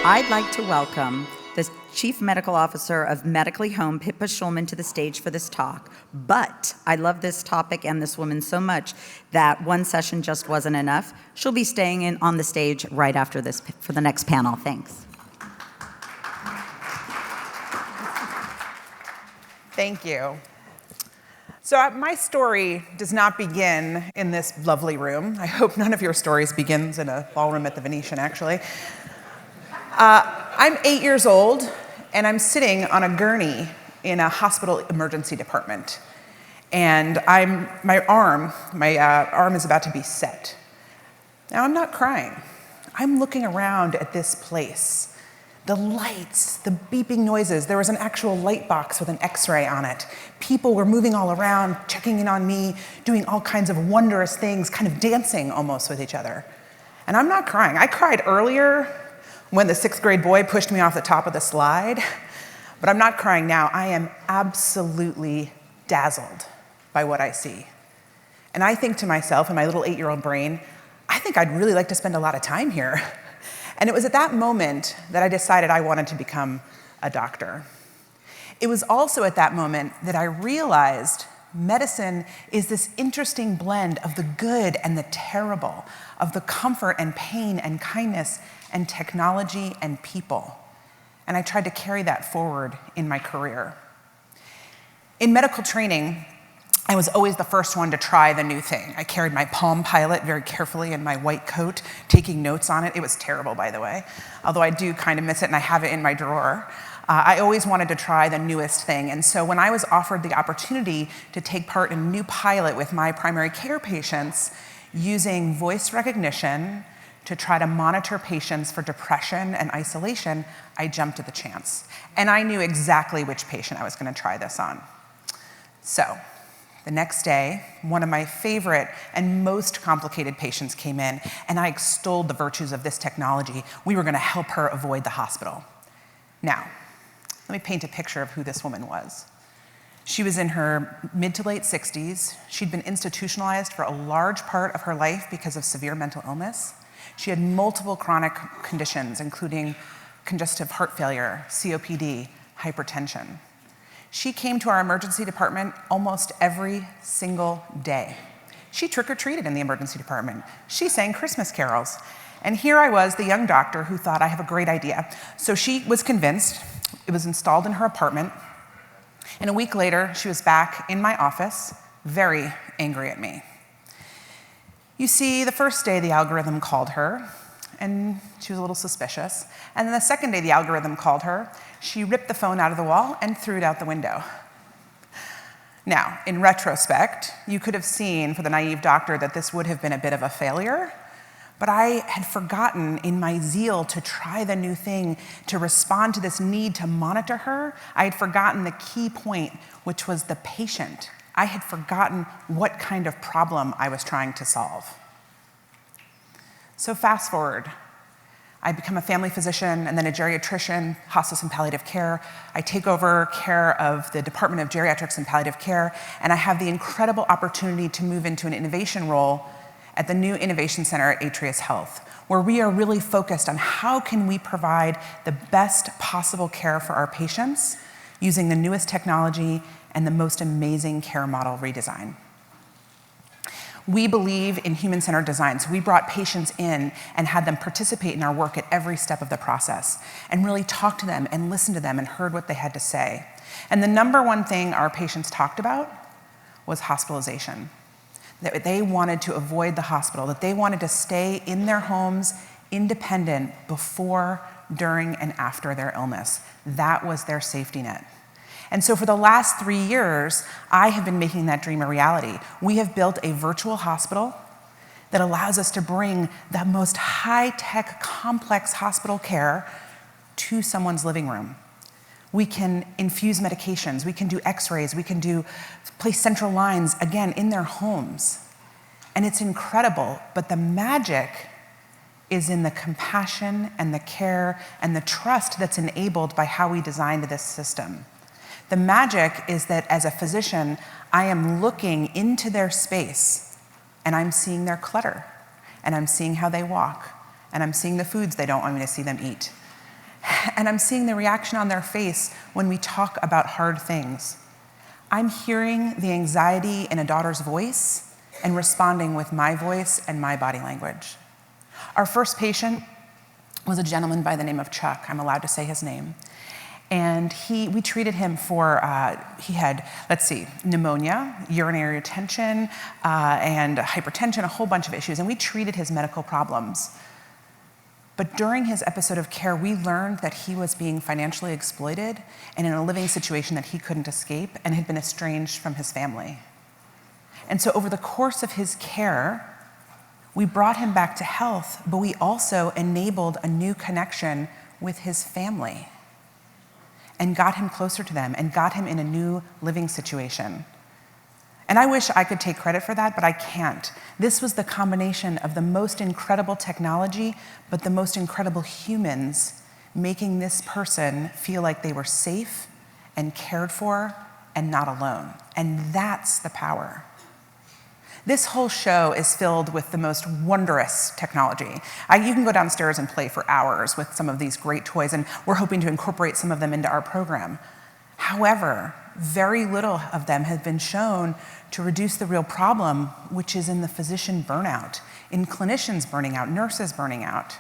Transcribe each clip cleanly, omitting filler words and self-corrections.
I'd like to welcome the Chief Medical Officer of Medically Home, Pippa Schulman, to the stage for this talk. But I love this topic and this woman so much that one session just wasn't enough. She'll be staying in on the stage right after this for the next panel. Thanks. Thank you. So my story does not begin in this lovely room. I hope none of your stories begins in a ballroom at the Venetian, actually. I'm 8 years old, and I'm sitting on a gurney in a hospital emergency department. And my arm is about to be set. Now, I'm not crying. I'm looking around at this place. The lights, the beeping noises. There was an actual light box with an X-ray on it. People were moving all around, checking in on me, doing all kinds of wondrous things, kind of dancing almost with each other. And I'm not crying. I cried earlier when the 6th grade boy pushed me off the top of the slide, but I'm not crying now. I am absolutely dazzled by what I see. And I think to myself, in my little 8-year-old brain, I think I'd really like to spend a lot of time here. And it was at that moment that I decided I wanted to become a doctor. It was also at that moment that I realized medicine is this interesting blend of the good and the terrible, of the comfort and pain and kindness and technology and people. And I tried to carry that forward in my career. In medical training, I was always the first one to try the new thing. I carried my Palm Pilot very carefully in my white coat, taking notes on it. It was terrible, by the way, although I do kind of miss it and I have it in my drawer. I always wanted to try the newest thing. And so when I was offered the opportunity to take part in a new pilot with my primary care patients, using voice recognition to try to monitor patients for depression and isolation, I jumped at the chance. And I knew exactly which patient I was going to try this on. So the next day, one of my favorite and most complicated patients came in, and I extolled the virtues of this technology. We were going to help her avoid the hospital. Now, let me paint a picture of who this woman was. She was in her mid to late 60s. She'd been institutionalized for a large part of her life because of severe mental illness. She had multiple chronic conditions, including congestive heart failure, COPD, hypertension. She came to our emergency department almost every single day. She trick-or-treated in the emergency department. She sang Christmas carols. And here I was, the young doctor who thought I have a great idea. So she was convinced. It was installed in her apartment. And a week later, she was back in my office, very angry at me. You see, the first day the algorithm called her, and she was a little suspicious. And then the second day the algorithm called her, she ripped the phone out of the wall and threw it out the window. Now, in retrospect, you could have seen for the naive doctor that this would have been a bit of a failure, but I had forgotten in my zeal to try the new thing, to respond to this need to monitor her, I had forgotten the key point, which was the patient. I had forgotten what kind of problem I was trying to solve. So fast forward. I become a family physician and then a geriatrician, hospice and palliative care. I take over care of the Department of Geriatrics and Palliative Care, and I have the incredible opportunity to move into an innovation role at the new Innovation Center at Atrius Health, where we are really focused on how can we provide the best possible care for our patients using the newest technology and the most amazing care model redesign. We believe in human-centered design, so we brought patients in and had them participate in our work at every step of the process and really talk to them and listen to them and heard what they had to say. And the number one thing our patients talked about was hospitalization. That they wanted to avoid the hospital, that they wanted to stay in their homes independent before, during, and after their illness. That was their safety net. And so for the last 3 years, I have been making that dream a reality. We have built a virtual hospital that allows us to bring the most high-tech, complex hospital care to someone's living room. We can infuse medications, we can do x-rays, we can place central lines, again, in their homes. And it's incredible, but the magic is in the compassion and the care and the trust that's enabled by how we designed this system. The magic is that as a physician, I am looking into their space and I'm seeing their clutter and I'm seeing how they walk and I'm seeing the foods they don't want me to see them eat. And I'm seeing the reaction on their face when we talk about hard things. I'm hearing the anxiety in a daughter's voice and responding with my voice and my body language. Our first patient was a gentleman by the name of Chuck. I'm allowed to say his name. And we treated him for, he had, pneumonia, urinary retention, and hypertension, a whole bunch of issues, and we treated his medical problems. But during his episode of care, we learned that he was being financially exploited and in a living situation that he couldn't escape and had been estranged from his family. And so over the course of his care, we brought him back to health, but we also enabled a new connection with his family and got him closer to them and got him in a new living situation. And I wish I could take credit for that, but I can't. This was the combination of the most incredible technology, but the most incredible humans making this person feel like they were safe and cared for and not alone. And that's the power. This whole show is filled with the most wondrous technology. You can go downstairs and play for hours with some of these great toys, and we're hoping to incorporate some of them into our program. However, very little of them have been shown to reduce the real problem, which is in the physician burnout, in clinicians burning out, nurses burning out.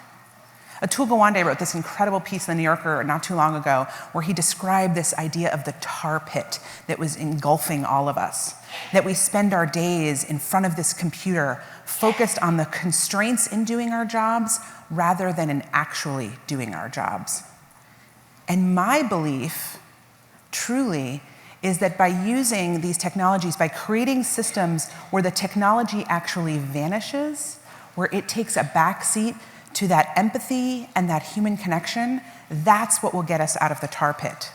Atul Gawande wrote this incredible piece in the New Yorker not too long ago where he described this idea of the tar pit that was engulfing all of us, that we spend our days in front of this computer focused on the constraints in doing our jobs rather than in actually doing our jobs. And my belief, truly, is that by using these technologies, by creating systems where the technology actually vanishes, where it takes a backseat to that empathy and that human connection, that's what will get us out of the tar pit.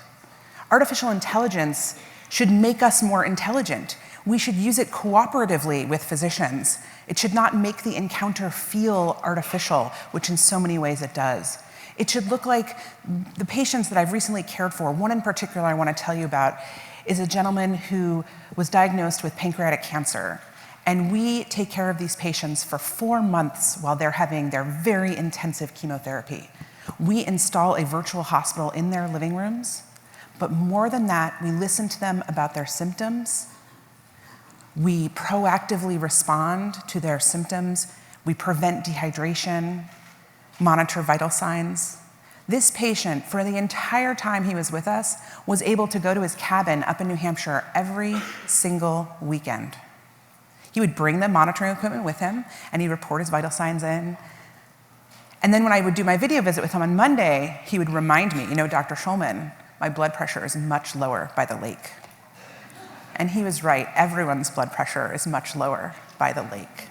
Artificial intelligence should make us more intelligent. We should use it cooperatively with physicians. It should not make the encounter feel artificial, which in so many ways it does. It should look like the patients that I've recently cared for. One in particular I want to tell you about is a gentleman who was diagnosed with pancreatic cancer. And we take care of these patients for 4 months while they're having their very intensive chemotherapy. We install a virtual hospital in their living rooms, but more than that, we listen to them about their symptoms. We proactively respond to their symptoms. We prevent dehydration, monitor vital signs. This patient, for the entire time he was with us, was able to go to his cabin up in New Hampshire every single weekend. He would bring the monitoring equipment with him, and he'd report his vital signs in. And then when I would do my video visit with him on Monday, he would remind me, Dr. Schulman, my blood pressure is much lower by the lake. And he was right, everyone's blood pressure is much lower by the lake.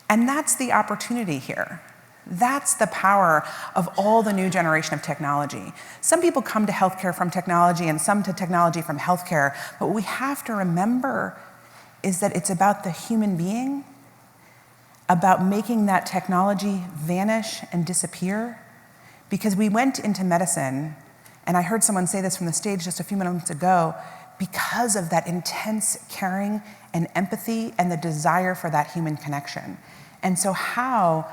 And that's the opportunity here. That's the power of all the new generation of technology. Some people come to healthcare from technology and some to technology from healthcare, but what we have to remember is that it's about the human being, about making that technology vanish and disappear. Because we went into medicine, and I heard someone say this from the stage just a few minutes ago, because of that intense caring and empathy and the desire for that human connection. And so how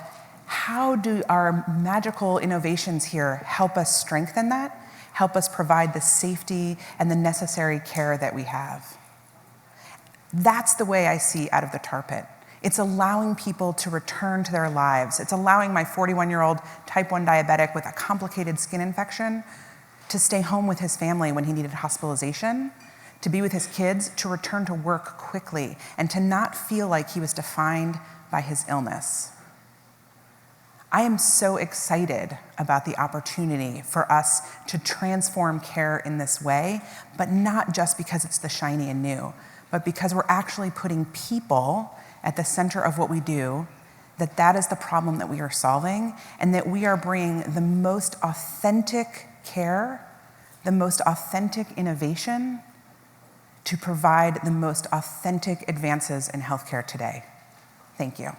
do our magical innovations here help us strengthen that, help us provide the safety and the necessary care that we have? That's the way I see out of the tar pit. It's allowing people to return to their lives. It's allowing my 41-year-old type 1 diabetic with a complicated skin infection to stay home with his family when he needed hospitalization, to be with his kids, to return to work quickly, and to not feel like he was defined by his illness. I am so excited about the opportunity for us to transform care in this way, but not just because it's the shiny and new, but because we're actually putting people at the center of what we do, that is the problem that we are solving, and that we are bringing the most authentic care, the most authentic innovation to provide the most authentic advances in healthcare today. Thank you.